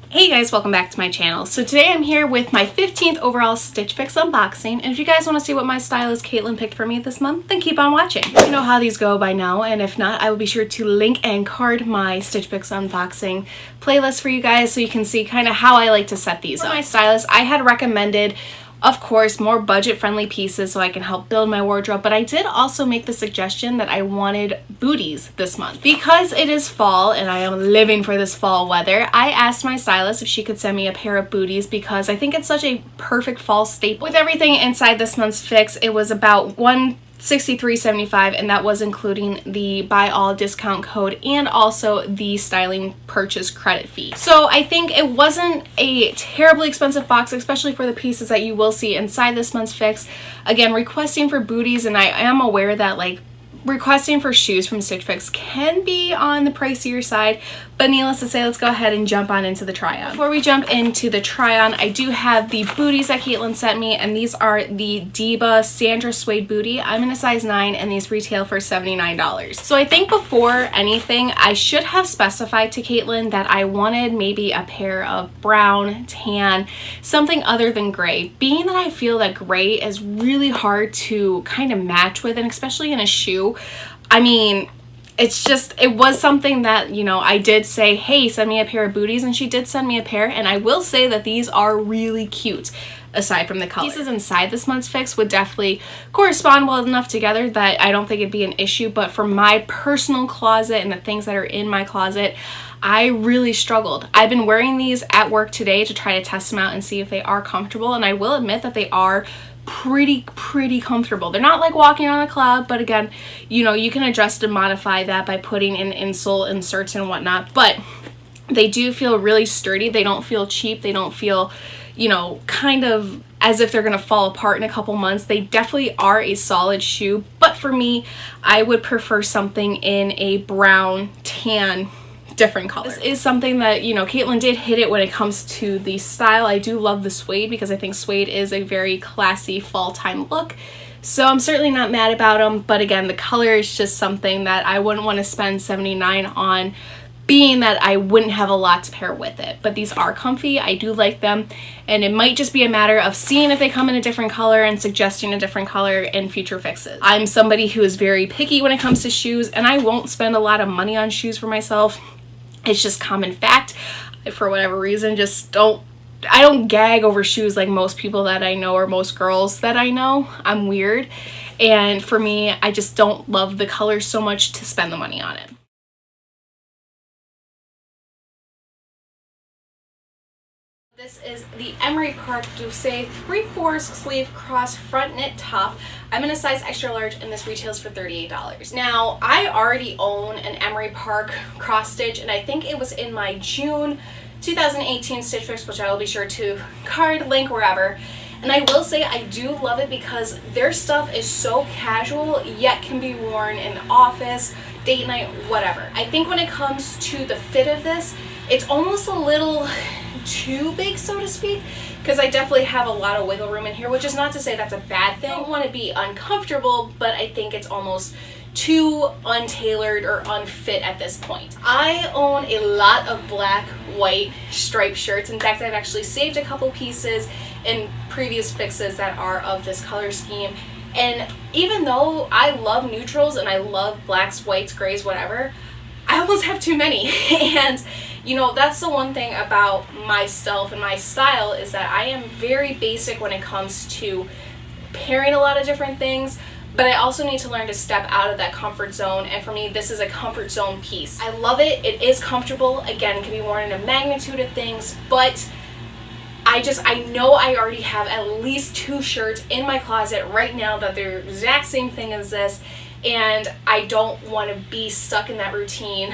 Hey guys, welcome back to my channel. So today I'm here with my 15th overall Stitch Fix unboxing, and if you guys want to see what my stylist Kaileigh picked for me this month, then keep on watching. You know how these go by now, and if not, I will be sure to link and card my Stitch Fix unboxing playlist for you guys so you can see kind of how I like to set these up. For my stylist, I had recommended, of course, more budget-friendly pieces so I can help build my wardrobe, but I did also make the suggestion that I wanted booties this month. Because it is fall and I am living for this fall weather, I asked my stylist if she could send me a pair of booties because I think it's such a perfect fall staple. With everything inside this month's fix, it was about $163.75, and that was including the buy all discount code and also the styling purchase credit fee. So I think it wasn't a terribly expensive box, especially for the pieces that you will see inside this month's fix. Again, requesting for booties, and I am aware that like requesting for shoes from Stitch Fix can be on the pricier side, but needless to say, let's go ahead and jump on into the try-on. Before we jump into the try-on, I do have the booties that Kaileigh sent me, and these are the Diba Sandra Suede booty. I'm in a size 9, and these retail for $79. So I think before anything, I should have specified to Kaileigh that I wanted maybe a pair of brown, tan, something other than gray, being that I feel that gray is really hard to kind of match with, and especially in a shoe. I mean, it was something that, you know, I did say, hey, send me a pair of booties, and she did send me a pair, and I will say that these are really cute aside from the color. Pieces inside this month's fix would definitely correspond well enough together that I don't think it'd be an issue, but for my personal closet and the things that are in my closet, I really struggled. I've been wearing these at work today to try to test them out and see if they are comfortable, and I will admit that they are pretty comfortable. They're not like walking on a cloud, but again, you know, you can adjust and modify that by putting in insole inserts and whatnot, but they do feel really sturdy. They don't feel cheap. They don't feel, you know, kind of as if they're gonna fall apart in a couple months. They definitely are a solid shoe, but for me, I would prefer something in a brown, tan, different color. This is something that, you know, Kaileigh did hit it when it comes to the style. I do love the suede because I think suede is a very classy fall time look. So I'm certainly not mad about them, but again, the color is just something that I wouldn't want to spend $79 on, being that I wouldn't have a lot to pair with it. But these are comfy. I do like them, and it might just be a matter of seeing if they come in a different color and suggesting a different color in future fixes. I'm somebody who is very picky when it comes to shoes, and I won't spend a lot of money on shoes for myself. It's just common fact. For whatever reason, I don't gag over shoes like most people that I know or most girls that I know. I'm weird, and for me, I just don't love the color so much to spend the money on it. This is the Emory Dulce 3/4 sleeve cross front knit top. I'm in a size extra large, and this retails for $38. Now, I already own an Emory Park cross stitch, and I think it was in my June 2018 Stitch Fix, which I will be sure to card, link, wherever. And I will say I do love it because their stuff is so casual, yet can be worn in the office, date night, whatever. I think when it comes to the fit of this, it's almost a little too big, so to speak, because I definitely have a lot of wiggle room in here, which is not to say that's a bad thing. I don't want to be uncomfortable, but I think it's almost too untailored or unfit at this point. I own a lot of black, white striped shirts. In fact, I've actually saved a couple pieces in previous fixes that are of this color scheme, and even though I love neutrals and I love blacks, whites, grays, whatever, I almost have too many. And you know, that's the one thing about myself and my style, is that I am very basic when it comes to pairing a lot of different things, but I also need to learn to step out of that comfort zone, and for me, this is a comfort zone piece. I love it. It is comfortable. Again, it can be worn in a magnitude of things, but I know I already have at least 2 shirts in my closet right now that they're the exact same thing as this, and I don't want to be stuck in that routine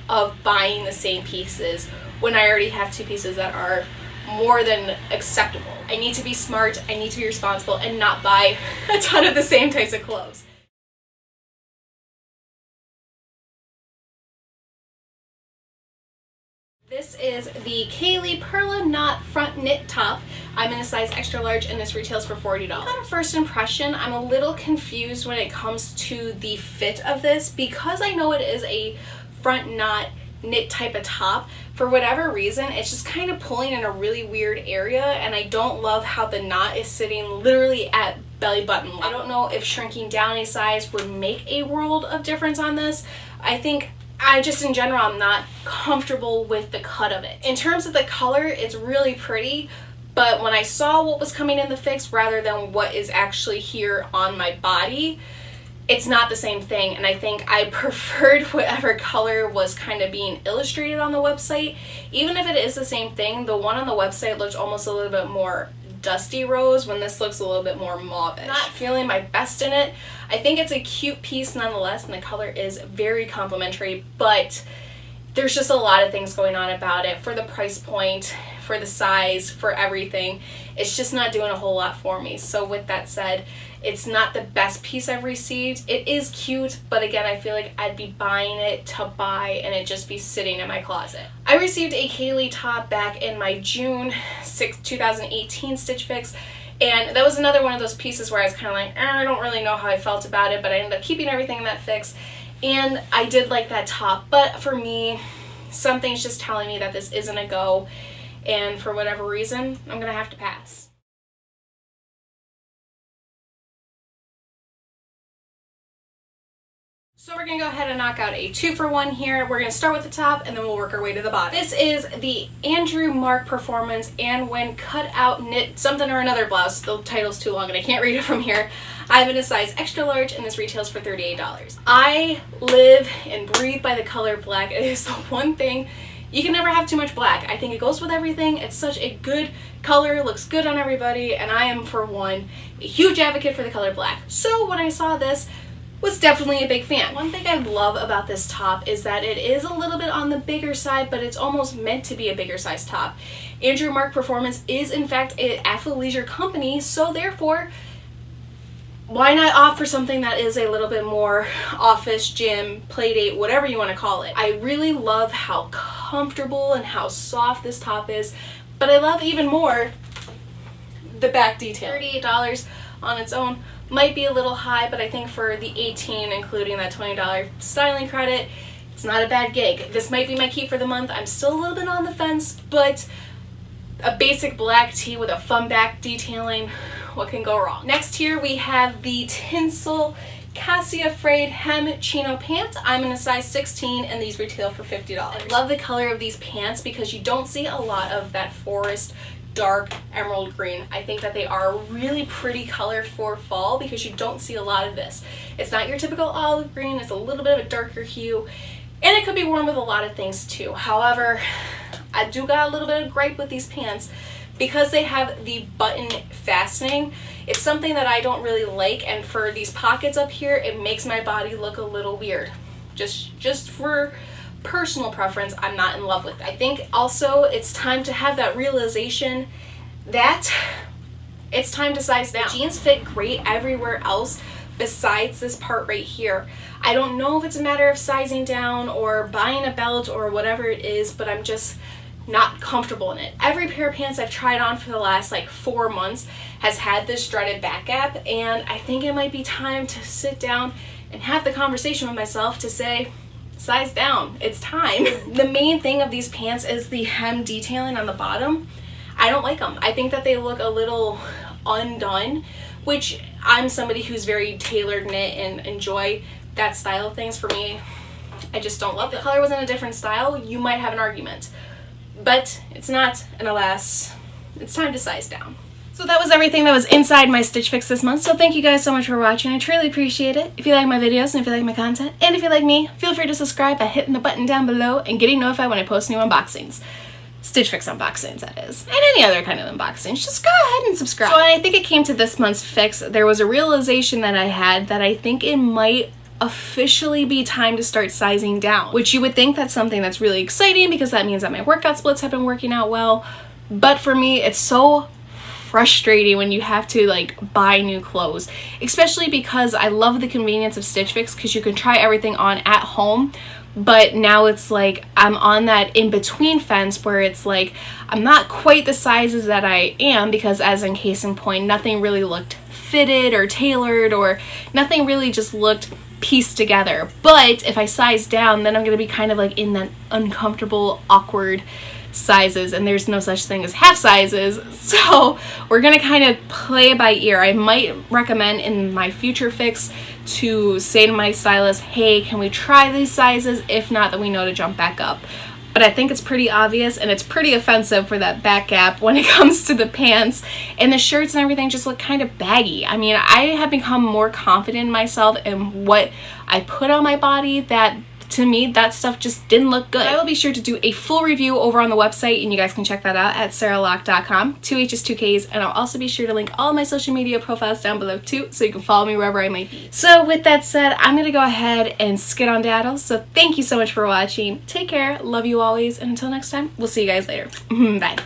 of buying the same pieces when I already have 2 pieces that are more than acceptable. I need to be smart, I need to be responsible, and not buy a ton of the same types of clothes. This is the Kaileigh Perla Knot Front Knit Top. I'm in a size extra large, and this retails for $40. On first impression, I'm a little confused when it comes to the fit of this, because I know it is a front knot knit type of top. For whatever reason, it's just kind of pulling in a really weird area, and I don't love how the knot is sitting literally at belly button level. I don't know if shrinking down a size would make a world of difference on this. I think in general, I'm not comfortable with the cut of it. In terms of the color, it's really pretty, but when I saw what was coming in the fix rather than what is actually here on my body, it's not the same thing, and I think I preferred whatever color was kind of being illustrated on the website. Even if it is the same thing, the one on the website looks almost a little bit more dusty rose when this looks a little bit more mauve-ish. Not feeling my best in it. I think it's a cute piece nonetheless, and the color is very complimentary, but there's just a lot of things going on about it for the price point, for the size, for everything. It's just not doing a whole lot for me. So with that said, it's not the best piece I've received. It is cute, but again, I feel like I'd be buying it to buy and it just be sitting in my closet. I received a Kaileigh top back in my June 6th, 2018 Stitch Fix, and that was another one of those pieces where I was kind of like, I don't really know how I felt about it, but I ended up keeping everything in that fix, and I did like that top. But for me, something's just telling me that this isn't a go, and for whatever reason, I'm gonna have to pass. So we're going to go ahead and knock out a 2-for-1 here. We're going to start with the top and then we'll work our way to the bottom. This is the Marc Performance Annwin Cutout Knit something or another blouse. The title's too long and I can't read it from here. I have it in a size extra large and this retails for $38. I live and breathe by the color black. It is the one thing. You can never have too much black. I think it goes with everything. It's such a good color, looks good on everybody, and I am, for one, a huge advocate for the color black. So when I saw this, was definitely a big fan. One thing I love about this top is that it is a little bit on the bigger side, but it's almost meant to be a bigger size top. Marc Performance is in fact an athleisure company, so therefore, why not offer something that is a little bit more office, gym, play date, whatever you want to call it. I really love how comfortable and how soft this top is, but I love even more the back detail. $38 on its own might be a little high, but I think for the $18, including that $20 styling credit, it's not a bad gig. This might be my keep for the month. I'm still a little bit on the fence, but a basic black tee with a fun back detailing, what can go wrong? Next here we have the Tinsel Casia Frayed Hem Chino Pant. I'm in a size 16 and these retail for $50. I love the color of these pants because you don't see a lot of that forest dark emerald green. I think that they are a really pretty color for fall because you don't see a lot of this. It's not your typical olive green, it's a little bit of a darker hue, and it could be worn with a lot of things too. However, I do got a little bit of gripe with these pants because they have the button fastening. It's something that I don't really like, and for these pockets up here, it makes my body look a little weird. Just for personal preference, I'm not in love with it. I think also it's time to have that realization that it's time to size down. The jeans fit great everywhere else besides this part right here. I don't know if it's a matter of sizing down or buying a belt or whatever it is, but I'm just not comfortable in it. Every pair of pants I've tried on for the last like 4 months has had this dreaded back gap, and I think it might be time to sit down and have the conversation with myself to say, size down, it's time. The main thing of these pants is the hem detailing on the bottom. I don't like them. I think that they look a little undone, which I'm somebody who's very tailored knit and enjoy that style of things. For me, I just don't love it. If the color was in a different style, you might have an argument, but it's not, and alas, it's time to size down. So that was everything that was inside my Stitch Fix this month, so thank you guys so much for watching. I truly appreciate it. If you like my videos and if you like my content, and if you like me, feel free to subscribe by hitting the button down below and getting notified when I post new unboxings. Stitch Fix unboxings, that is. And any other kind of unboxings, just go ahead and subscribe. So when I think it came to this month's fix, there was a realization that I had that I think it might officially be time to start sizing down, which you would think that's something that's really exciting because that means that my workout splits have been working out well, but for me, it's so frustrating when you have to like buy new clothes, especially because I love the convenience of Stitch Fix because you can try everything on at home, but now it's like I'm on that in-between fence where it's like I'm not quite the sizes that I am because, as in case in point, nothing really looked fitted or tailored, or nothing really just looked pieced together. But if I size down, then I'm going to be kind of like in that uncomfortable, awkward sizes, and there's no such thing as half sizes. So we're going to kind of play by ear. I might recommend in my future fix to say to my stylist, hey, can we try these sizes? If not, then we know to jump back up. But I think it's pretty obvious, and it's pretty offensive for that back gap when it comes to the pants, and the shirts and everything just look kind of baggy. I mean, I have become more confident in myself and what I put on my body that to me that stuff just didn't look good. I will be sure to do a full review over on the website, and you guys can check that out at sarahlock.com, 2 H's, 2 K's, and I'll also be sure to link all my social media profiles down below too, so you can follow me wherever I might be. So with that said, I'm gonna go ahead and skid on daddle. So thank you so much for watching. Take care, love you always, and until next time, we'll see you guys later. Bye.